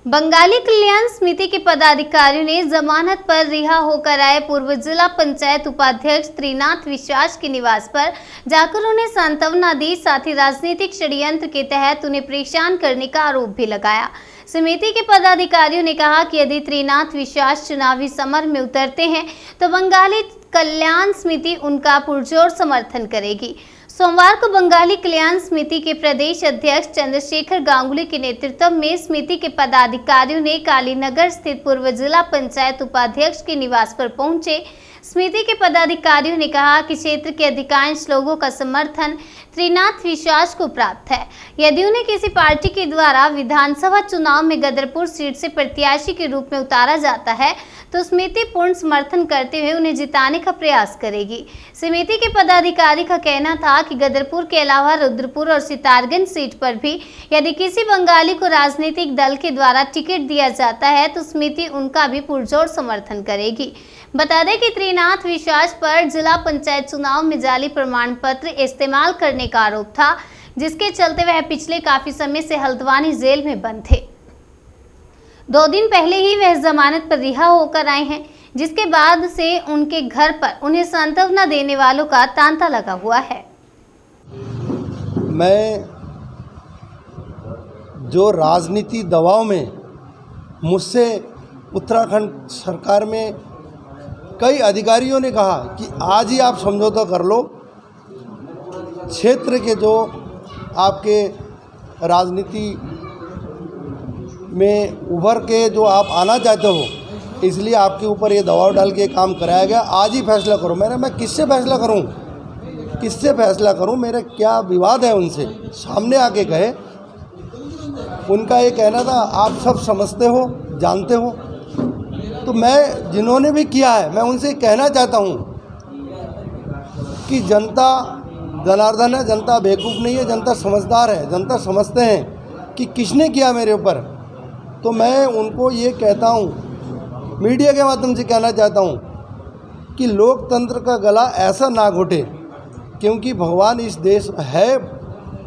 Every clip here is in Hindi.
बंगाली कल्याण समिति के पदाधिकारियों ने जमानत पर रिहा होकर आए पूर्व जिला पंचायत उपाध्यक्ष त्रिनाथ विश्वास के निवास पर जाकर उन्हें सांत्वना दी। साथ ही राजनीतिक षड्यंत्र के तहत उन्हें परेशान करने का आरोप भी लगाया। समिति के पदाधिकारियों ने कहा कि यदि त्रिनाथ विश्वास चुनावी समर में उतरते हैं तो बंगाली कल्याण समिति उनका पुरजोर समर्थन करेगी। सोमवार को बंगाली कल्याण समिति के प्रदेश अध्यक्ष चंद्रशेखर गांगुली के नेतृत्व में समिति के पदाधिकारियों ने कालीनगर स्थित पूर्व जिला पंचायत उपाध्यक्ष के निवास पर पहुंचे। समिति के पदाधिकारियों ने कहा कि क्षेत्र के अधिकांश लोगों का समर्थन त्रिनाथ विश्वास को प्राप्त है। यदि उन्हें किसी पार्टी के द्वारा विधानसभा चुनाव में गदरपुर सीट से प्रत्याशी के रूप में उतारा जाता है तो समिति पूर्ण समर्थन करते हुए उन्हें जिताने का प्रयास करेगी। समिति के पदाधिकारी का कहना था कि गदरपुर के अलावा रुद्रपुर और सितारगंज सीट पर भी यदि किसी बंगाली को राजनीतिक दल के द्वारा टिकट दिया जाता है तो समिति उनका भी पुरजोर समर्थन करेगी। बता दें कि त्रिनाथ विश्वास पर जिला पंचायत चुनाव में जाली प्रमाण पत्र इस्तेमाल करने का आरोप था, जिसके चलते वह पिछले काफी समय से हल्द्वानी जेल में बंद थे। 2 दिन पहले ही वह जमानत पर रिहा होकर आए हैं, जिसके बाद से उनके घर पर उन्हें सांत्वना देने वालों का तांता लगा हुआ है। मैं जो राजनीति दबाव में मुझसे उत्तराखंड सरकार में कई अधिकारियों ने कहा कि आज ही आप समझौता कर लो, क्षेत्र के जो आपके राजनीति में उभर के जो आप आना चाहते हो, इसलिए आपके ऊपर ये दबाव डाल के काम कराया गया। आज ही फैसला करो। मैं किससे फैसला करूं? किससे फैसला करूं? मेरा क्या विवाद है उनसे? सामने आके कहे। उनका ये कहना था आप सब समझते हो, जानते हो। तो मैं जिन्होंने भी किया है, मैं उनसे कहना चाहता हूँ कि जनता जनार्दन है, जनता बेवकूफ़ नहीं है, जनता समझदार है, जनता समझते हैं कि किसने किया मेरे ऊपर। तो मैं उनको ये कहता हूँ, मीडिया के माध्यम से कहना चाहता हूँ कि लोकतंत्र का गला ऐसा ना घोटे, क्योंकि भगवान इस देश है,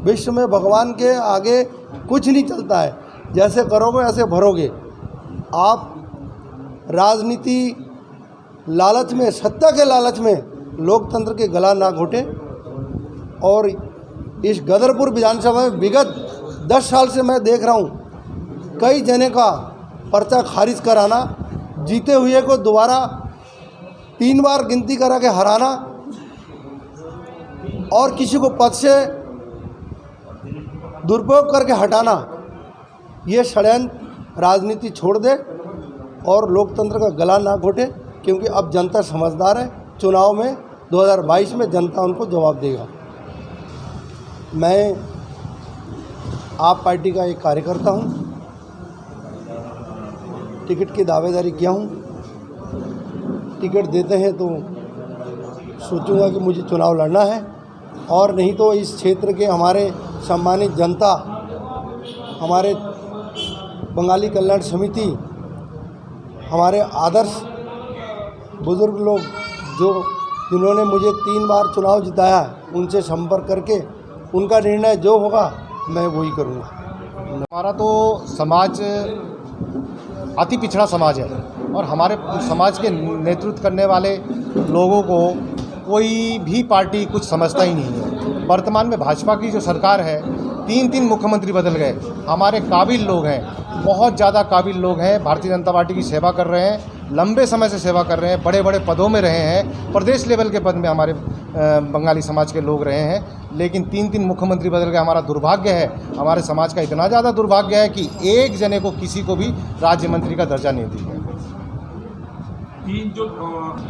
विश्व में भगवान के आगे कुछ नहीं चलता है। जैसे करोगे ऐसे भरोगे। आप राजनीति लालच में, सत्ता के लालच में लोकतंत्र के गला ना घोटे। और इस गदरपुर विधानसभा में विगत 10 साल से मैं देख रहा हूँ कई जने का पर्चा खारिज कराना, जीते हुए को दोबारा 3 बार गिनती करा के हराना और किसी को पद से दुरुपयोग करके हटाना। ये षड्यंत्र राजनीति छोड़ दे और लोकतंत्र का गला ना घोटे, क्योंकि अब जनता समझदार है। चुनाव में 2022 में जनता उनको जवाब देगा। मैं आप पार्टी का एक कार्यकर्ता हूं, टिकट की दावेदारी किया हूं। टिकट देते हैं तो सोचूंगा कि मुझे चुनाव लड़ना है, और नहीं तो इस क्षेत्र के हमारे सम्मानित जनता, हमारे बंगाली कल्याण समिति, हमारे आदर्श बुजुर्ग लोग जिन्होंने मुझे 3 बार चुनाव जिताया, उनसे संपर्क करके उनका निर्णय जो होगा मैं वही करूँगा। हमारा तो समाज अति पिछड़ा समाज है और हमारे समाज के नेतृत्व करने वाले लोगों को कोई भी पार्टी कुछ समझता ही नहीं है। वर्तमान में भाजपा की जो सरकार है, 3 मुख्यमंत्री बदल गए। हमारे काबिल लोग हैं, बहुत ज़्यादा काबिल लोग हैं, भारतीय जनता पार्टी की सेवा कर रहे हैं, लंबे समय से सेवा कर रहे हैं, बड़े बड़े पदों में रहे हैं, प्रदेश लेवल के पद में हमारे बंगाली समाज के लोग रहे हैं। लेकिन 3 मुख्यमंत्री बदल गए। हमारा दुर्भाग्य है, हमारे समाज का इतना ज़्यादा दुर्भाग्य है कि एक जने को किसी को भी राज्य मंत्री का दर्जा नहीं दिया गया।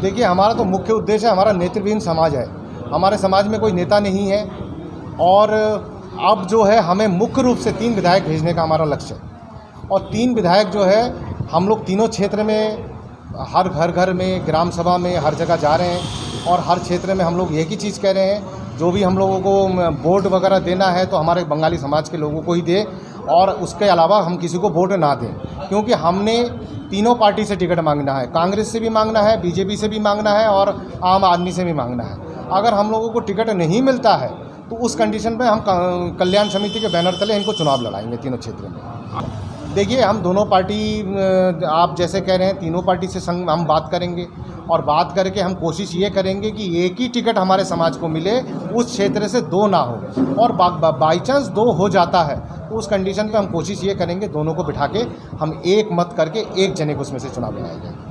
देखिए, हमारा तो मुख्य उद्देश्य है, हमारा नेतृत्वहीन समाज है। हमारे समाज में कोई नेता नहीं है और अब जो है हमें मुख्य रूप से 3 विधायक भेजने का हमारा लक्ष्य है। और 3 विधायक जो है हम लोग तीनों क्षेत्र में, हर घर में, ग्राम सभा में, हर जगह जा रहे हैं और हर क्षेत्र में हम लोग एक ही चीज़ कह रहे हैं, जो भी हम लोगों को वोट वगैरह देना है तो हमारे बंगाली समाज के लोगों को ही दे, और उसके अलावा हम किसी को वोट ना दें। क्योंकि हमने तीनों पार्टी से टिकट मांगना है, कांग्रेस से भी मांगना है, बीजेपी से भी मांगना है और आम आदमी से भी मांगना है। अगर हम लोगों को टिकट नहीं मिलता है तो उस कंडीशन में हम कल्याण समिति के बैनर तले इनको चुनाव लड़ाएंगे तीनों क्षेत्र में। देखिए, हम दोनों पार्टी, आप जैसे कह रहे हैं, तीनों पार्टी से संग हम बात करेंगे और बात करके हम कोशिश ये करेंगे कि एक ही टिकट हमारे समाज को मिले, उस क्षेत्र से 2 ना हो। और बाई चांस 2 हो जाता है तो उस कंडीशन पे हम कोशिश ये करेंगे दोनों को बिठा के हम एक मत करके एक जने को उसमें से चुनाव बनाया जाए।